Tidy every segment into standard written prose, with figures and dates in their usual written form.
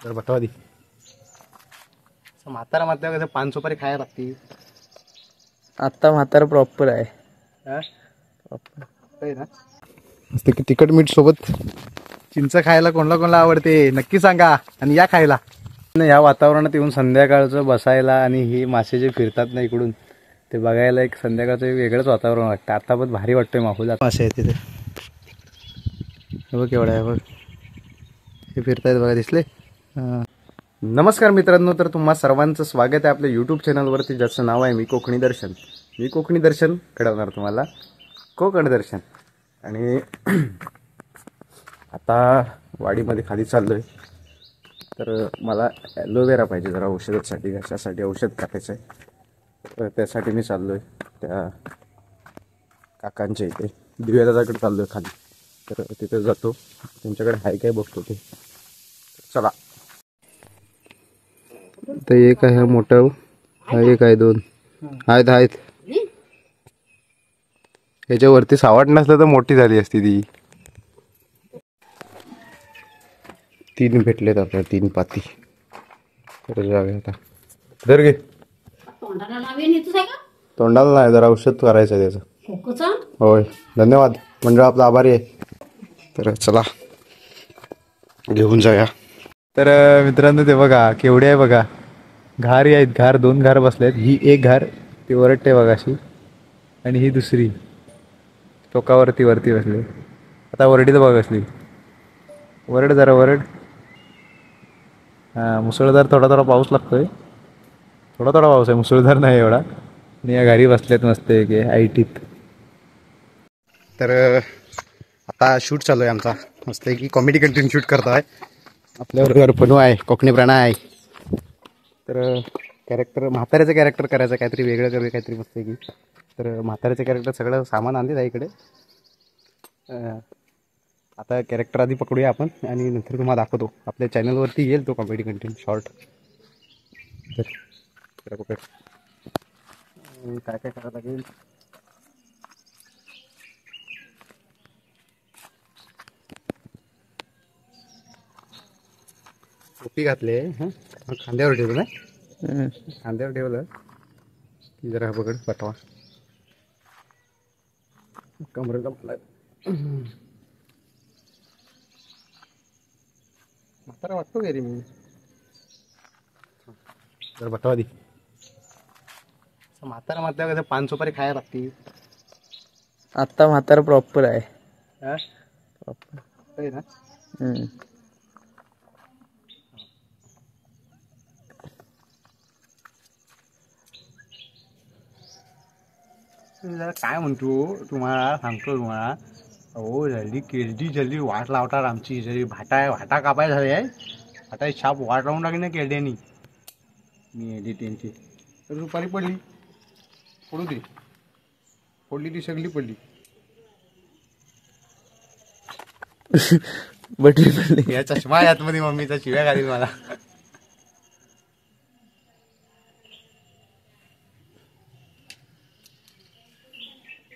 तर बटवा दी म्हातारा म्हटल्यावर कसं पान सुपारी खायला लागती. आता म्हातारा प्रॉपर आहे. ना मस्त की तिखट मीठ सोबत चिंच खायला कोणाला कोणाला आवडते नक्की सांगा आणि या खायला. या वातावरणात येऊन संध्याकाळचं बसायला आणि ही मासे जे फिरतात ना इकडून ते बघायला एक संध्याकाळचं एक वेगळंच वातावरण वाटतं. आता पण भारी वाटतंय. माहुला मासे आहेत तिथे. हे बघ केवढा आहे बघ. हे फिरतायत बघा दिसले. नमस्कार मित्रांनो, तर तुम्हा सर्वांचं स्वागत आहे आपल्या यूट्यूब चॅनलवरती ज्याचं नाव आहे मी कोकणी दर्शन. मी कोकणी दर्शन घडवणार तुम्हाला कोकण दर्शन. आणि आता वाडीमध्ये खाली चाललोय. तर मला ॲलोवेरा पाहिजे जरा औषधासाठी, घशासाठी औषध टाकायचं आहे. तर त्यासाठी मी चाललोय त्या काकांच्या इथे दिव्यादादाकडे चाललोय खाली. तर तिथे जातो, त्यांच्याकडे हाय काय बघतो ते. चला. तर एक आहे मोठं, हा एक आहे, दोन आहेत. याच्यावरती सावट नसलं तर मोठी झाली असती ती. 3 भेटलेत आपल्याला, 3 पाती. तर जाऊया आता. धर घे. तोंडाला नाही, जरा औषध करायचं आहे त्याचं. होय, धन्यवाद. मंडळ आपला आभारी आहे. तर चला घेऊन जाऊया. तर मित्रांनो ते बघा केवढे आहे बघा. घारी आहेत, घार 2 घार बसले आहेत. ही एक घार ती वरटते बघा अशी, आणि ही दुसरी टोकावरती वरती बसली. आता वरडीत बघा असली. वरड जरा वरड. हां, मुसळधार थोडा थोडा पाऊस लागतोय. थोडा थोडा पाऊस आहे, मुसळधार नाही एवढा. आणि या घारी बसल्यात मस्त की आयटीत. तर आता शूट चालू आहे आमचा मस्त की कॉमेडी कंटेंट शूट करतो आहे. आपल्याबरोबर पनू आहे, कोकणी प्रणा आहे. तर कॅरेक्टर म्हाताऱ्याचं कॅरेक्टर करायचं, काहीतरी वेगळं करूया काहीतरी मस्त की. तर म्हाताऱ्याचं कॅरेक्टर सगळं सामान आणले आहे इकडे. आता कॅरेक्टर आधी पकडूया आपण आणि नंतर तुम्हाला दाखवतो. आपल्या चॅनलवरती येईल तो कॉमेडी कंटेंट शॉर्ट. तर पकड. काय काय करावं लागेल. टोपी घातले. हां, खांद्यावर ठेवलं ना, खांद्यावर ठेवलं की जरा पकड पाठवा. कमर जमला. म्हातारा वाटतो घरी मी. जर बटवा दी. म्हातारा म्हटल्यावर कसं पान सुपारी खायला लागती. आता म्हातारा प्रॉपर आहे. प्रॉपर ना. काय म्हणतो तुम्हाला सांगतो तुम्हाला. हो जल्दी केळडी जल्दी वाट लावतात आमची. जरी भाटा कापाय झाले आहे. आता छाप वाट लावून टाकली ना केळड्यानी. मी एडी त्यांची तर दुपारी पडली. पडू दे. पडली ती सगळी पडली. बटली या चष्मा यातमध्ये मम्मीचा शिव्या घालील मला.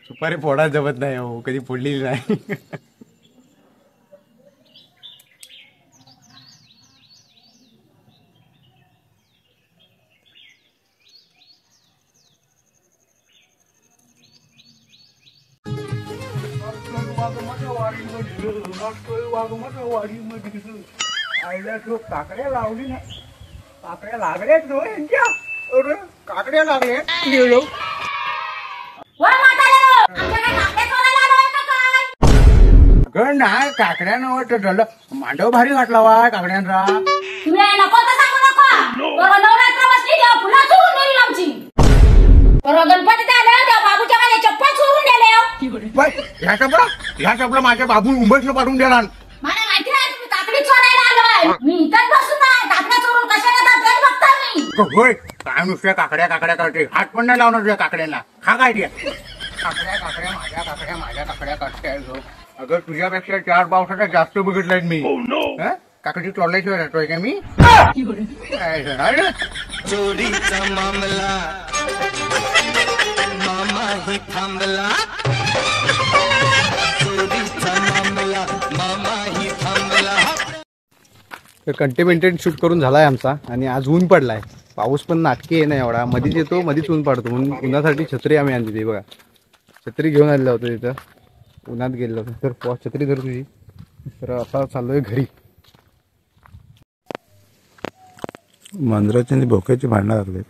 सुपारी फोडा जमत नाही हो, कधी फोडलेली नाही. काकड्या लावली ना, काकड्या लागल्या काकड्या लागल्या. नाही काकड्या नव्हतं झालं. मांडव भारी घातला वा काकड्यांचा. ह्या चपला माझ्या बाबू मुंबईला पाठवून देणार. होय काय नुसत्या काकड्या काकड्या करते. हात पण नाही लावणार तुझ्या काकड्यांना. खा काय ते काकड्या माझ्या काकड्या काढते. अगं तुझ्यापेक्षा 4 पावसाचा जास्त बघितलाय मी. काकडी टोलायशिवाय राहतोय का मी. चोरीचा मामला मामा ही थांबला. चोरीचा मामला मामा ही थांबला. तर कंटेंट शूट करून झाला आहे आमचा आणि आज ऊन पडला आहे. पाऊस पण नाटकी आहे ना एवढा, मधीच येतो मधीच ऊन पडतो. म्हणून उन्हासाठी छत्री आम्ही आणली होती बघा. छत्री घेऊन आलेलो होतो तिथं, उन्हात गेलो होतो. तर छत्री धर तुझी. तर आता चाललोय घरी. मांजराची आणि भोक्याची भांडणं लागले.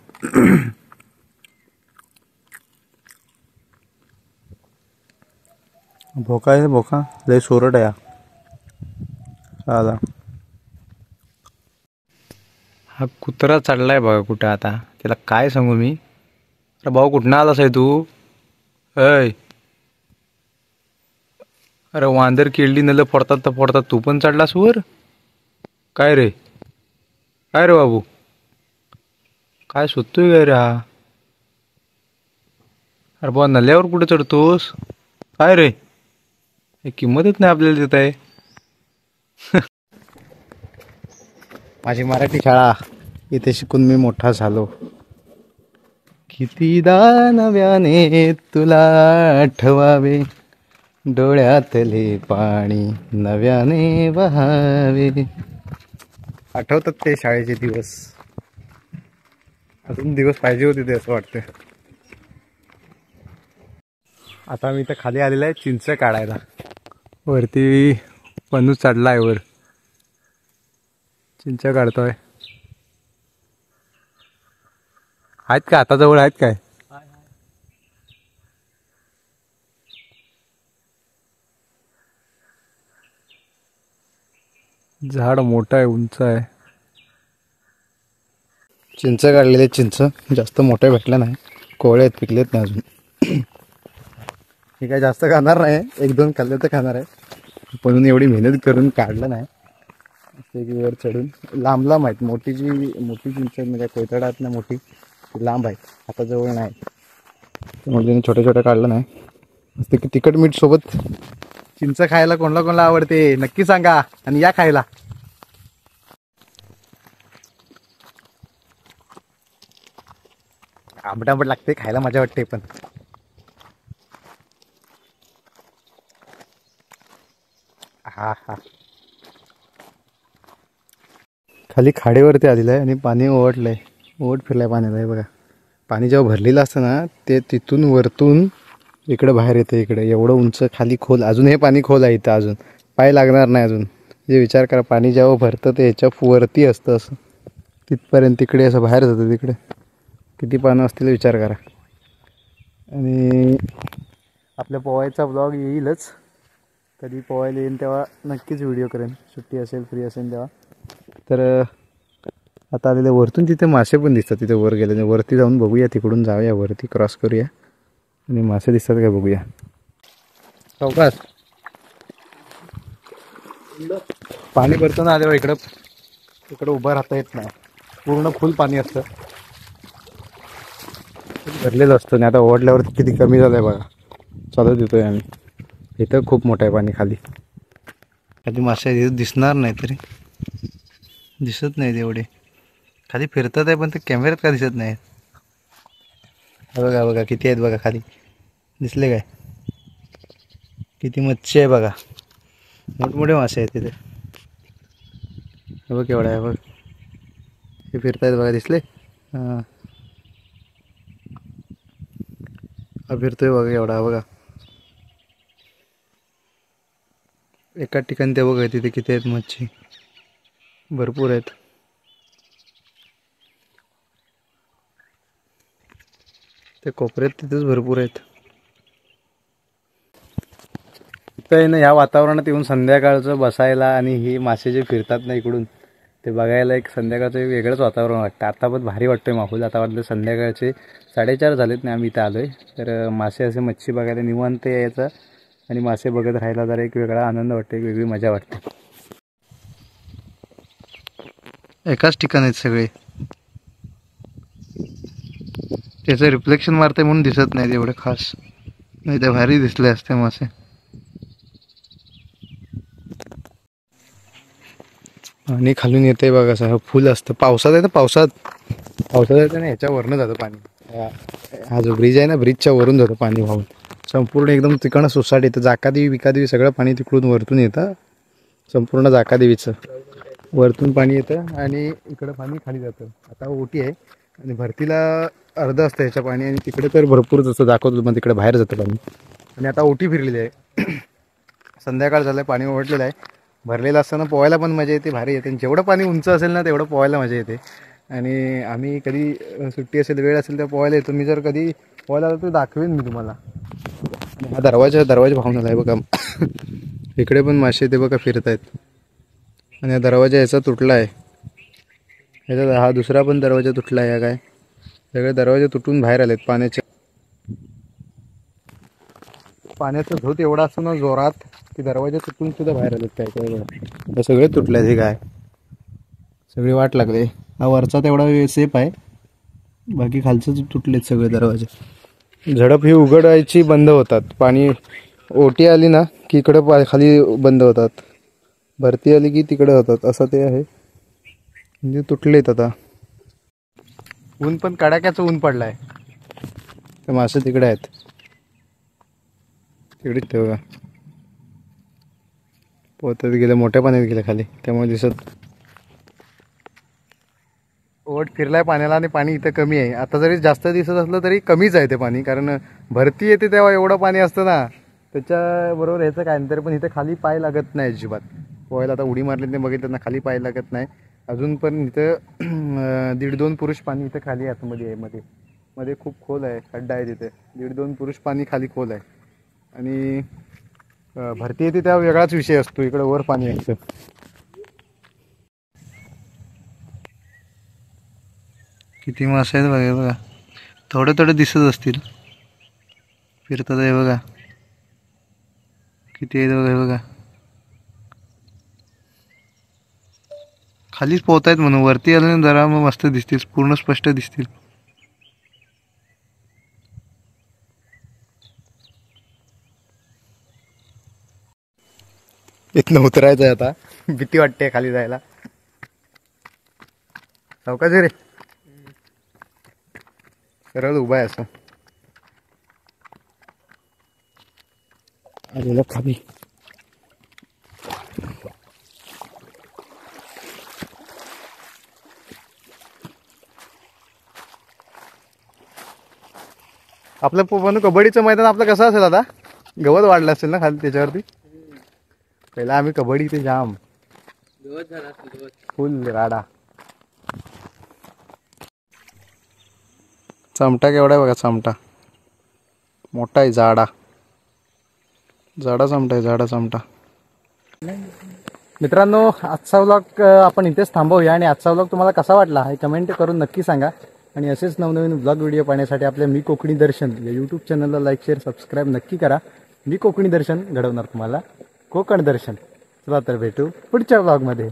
भोका आहे भोका, लय सोरट आहे हा. हा कुत्रा चढलाय बघा कुठं. आता त्याला काय सांगू मी. अरे भाऊ कुठनं आलास आहे तू. अय अरे वांदर किल्ली नल फोडतात तर फोडतात, तू पण चढलास वर. काय रे काय रे बाबू, काय सुततोय काय रे हा. अरे बाबा नल्यावर कुठे चढतोस काय रे, हे किंमतच नाही आपल्याला देत आहे. माझी मराठी शाळा इथे शिकून मी मोठा झालो. कितीदा नव्याने तुला आठवावे, डोळ्यातले पाणी नव्याने वहावे. आठवतात ते शाळेचे दिवस. अजून दिवस पाहिजे होते ते असं वाटतं. आता मी इथं खाली आलेला आहे चिंच काढायला. वरती पन्नूस चढला आहे वर, चिंच काढतोय. आहेत का आता जवळ आहेत काय. झाड मोठं आहे, उंच आहे. चिंच काढलेले, चिंच जास्त मोठे भेटले नाही, कोवळे आहेत, पिकलेत नाही अजून. हे काय जास्त खाणार नाही, एक दोन खाल्ले तर खाणार आहे. पण एवढी मेहनत करून काढलं नाही. वर चढून लांब लांब आहेत. मोठी चिंच म्हणजे कोयतडात ना मोठी लांब आहे, आता जवळ नाही. त्यामुळे छोटे छोटे काढलं नाही. तिखट मीठ सोबत चिंच खायला कोणाला कोणाला आवडते नक्की सांगा आणि या खायला. आंबट आंबट लागते खायला, मजा वाटते. पण हा हा खाली खाडीवरती आलेलं आहे आणि पाणी ओढलंय, ओढ फिरलाय पाण्याला. आहे बघा, पाणी जेव्हा भरलेलं असतं ना ते तिथून वरतून इकडे बाहेर येतं. इकडे एवढं उंच खाली खोल, अजून हे पाणी खोल आहे इथं, अजून पाय लागणार नाही अजून. जे विचार करा, पाणी जेव्हा भरतं ते ह्याच्या वरती असतं असं तिथपर्यंत, तिकडे असं बाहेर जातं. तिकडे किती पानं असतील विचार करा. आणि आपल्या पोवायचा ब्लॉग येईलच, कधी पोवायला येईल तेव्हा नक्कीच व्हिडिओ करेन, सुट्टी असेल फ्री असेल तेव्हा. तर आता आलेल्या वरतून तिथे मासे पण दिसतात. तिथे वर गेले, वरती जाऊन बघूया, तिकडून जाऊया, वरती क्रॉस करूया आणि मासे दिसतात का बघूया. चौकास पाणी भरतं ना आल्यावर इकडं उभं राहता येत नाही, पूर्ण फुल पाणी असतं, भरलेलं असतं. आणि आता ओढल्यावर किती कमी झालं आहे बघा. चालत येतोय आम्ही. इथं खूप मोठं आहे पाणी खाली. कधी मासे दिसणार नाही, तरी दिसत नाहीत एवढे. खाली फिरतात आहे पण ते कॅमेऱ्यात का दिसत नाही. बघा बघा किती आहेत बघा खाली, दिसले काय. किती मच्छी आहे बघा, मोठमोठे मासे आहेत तिथे. बघ केवढा आहे बघ, हे फिरतायत बघा, दिसले. हां हा फिरतोय बघा एवढा. बघा एका ठिकाणी ते बघा, तिथे किती आहेत मच्छी, भरपूर आहेत. ते कोपऱ्यात तिथेच भरपूर आहेत. इथं आहे ना, ह्या वातावरणात येऊन संध्याकाळचं बसायला आणि ही मासे जे फिरतात ना इकडून ते बघायला, एक संध्याकाळचं एक वेगळंच वातावरण वाटतं. आता पण भारी वाटतंय माहोल. आता वाटलं संध्याकाळचे 4:30 झालेत ना, आम्ही इथं आलोय. तर मासे असे मच्छी बघायला निवांत यायचं आणि मासे बघत राहायला जरा एक वेगळा आनंद वाटतो, एक वेगळी मजा वाटते. एकाच ठिकाणी आहेत सगळे. त्याचं रिफ्लेक्शन मारते म्हणून दिसत नाही एवढे खास, नाही तर भारी दिसले असते मासे. आणि खालून येते बघा, असं फुल असतं. पावसात आहे ना, पावसात येतं ना, ह्याच्यावरनं जातं पाणी. हा जो ब्रिज आहे ना, ब्रिजच्या वरून जातं पाणी वाहून संपूर्ण एकदम तिकडनं सोसायटी येतं. जाकादेवी बिकादेवी सगळं पाणी तिकडून वरतून येतं, संपूर्ण जाकादेवीचं. वरतून पाणी येतं आणि इकडं पाणी खाली जातं. आता ओटी आहे आणि भरतीला अर्ध असतं ह्याच्या पाणी आणि तिकडे तर भरपूर जसं दाखवतो मग तिकडे बाहेर जातं पाणी. आणि आता ओटी फिरलेली आहे. संध्याकाळ झालं, पाणी ओढलेलं आहे. भरलेलं असताना पोहायला पण मजा येते, भारी येते. जेवढं पाणी उंच असेल ना तेवढं पोहायला मजा येते. आणि आम्ही कधी सुट्टी असेल, वेळ असेल तर पोहायला येतो. मी जर कधी पोहायला आलो तर दाखवेन मी तुम्हाला. आणि हा दरवाजा भावून आला आहे बघा. इकडे पण मासे ते बघा फिरत आहेत. आणि हा दरवाजा याचा तुटला आहे. ह्याचा हा दुसरा पण दरवाजा तुटला आहे. काय सगळे दरवाजे तुटून बाहेर आलेत. पाण्याचा झोत एवढा असतो ना जोरात की दरवाजे तुटून सुद्धा बाहेर आलेत. काय काय बघा, हे सगळे तुटले. हे काय सगळी वाट लागले. हा वरचा तेवढा सेफ आहे, बाकी खालचं तुटलेत सगळे दरवाजे. झडप ही उघडायची बंद होतात. पाणी ओटी आली ना की इकडं खाली बंद होतात, भरती आली की तिकडे होतात. असं ते आहे, म्हणजे तुटलेत. आता ऊन पण कडाक्याचं ऊन पडलाय. ते मासे तिकडे आहेत, तिकडेच ते बघा पोहतात गेले, मोठ्या पाण्यात गेले खाली, त्यामुळे दिसत. ओट फिरलाय पाण्याला आणि पाणी इथं कमी आहे. आता जरी जास्त दिसत असलं तरी कमीच आहे ते पाणी, कारण भरती येते तेव्हा एवढं पाणी असतं ना, त्याच्याबरोबर ह्याचं काय नंतर. पण इथं खाली पाय लागत नाही अजिबात पोहायला. आता उडी मारली ते बघितलं ना, खाली पाय लागत नाही अजून. पण इथं 1.5-2 पुरुष पाणी इथं खाली आतमध्ये आहे. मध्ये खूप खोल आहे, खड्डा आहे तिथे. 1.5-2 पुरुष पाणी खाली खोल आहे. आणि भरती येते तेव्हा वेगळाच विषय असतो, इकडं वर पाणी असतं. किती मासे आहेत बघा. बघा थोडे थोडे दिसत असतील, फिरतात आहे बघा. किती आहेत बघा. बघा खालीच पोहतायत म्हणून, वरती आले ना जरा मग मस्त दिसतील, पूर्ण स्पष्ट दिसतील. इथनं उतरायचं आहे आता, भीती वाटते खाली जायला. सावकाश रे, सरळ उभा आहे असं. आलेलं खाली. आपलं पण कबड्डीचं मैदान आपलं कसं असेल आता, गवत वाढलं असेल ना खाली त्याच्यावरती. पहिला आम्ही कबड्डी ते जाम फुल राडा. चमटा केवढा आहे बघा, चमटा मोठा आहे, जाडा चमटा आहे, जाडा चमटा. मित्रांनो, आजचा व्लॉग आपण इथेच थांबवूया. आणि आजचा व्लॉग तुम्हाला कसा वाटला हे कमेंट करून नक्की सांगा. आणि असेच नवनवीन व्लॉग व्हिडिओ पाहण्यासाठी आपल्या मी कोकणी दर्शन या यूट्यूब चॅनलला लाईक, शेअर, सबस्क्राईब नक्की करा. मी कोकणी दर्शन घडवणार तुम्हाला कोकण दर्शन. चला तर भेटू पुढच्या व्लॉगमध्ये.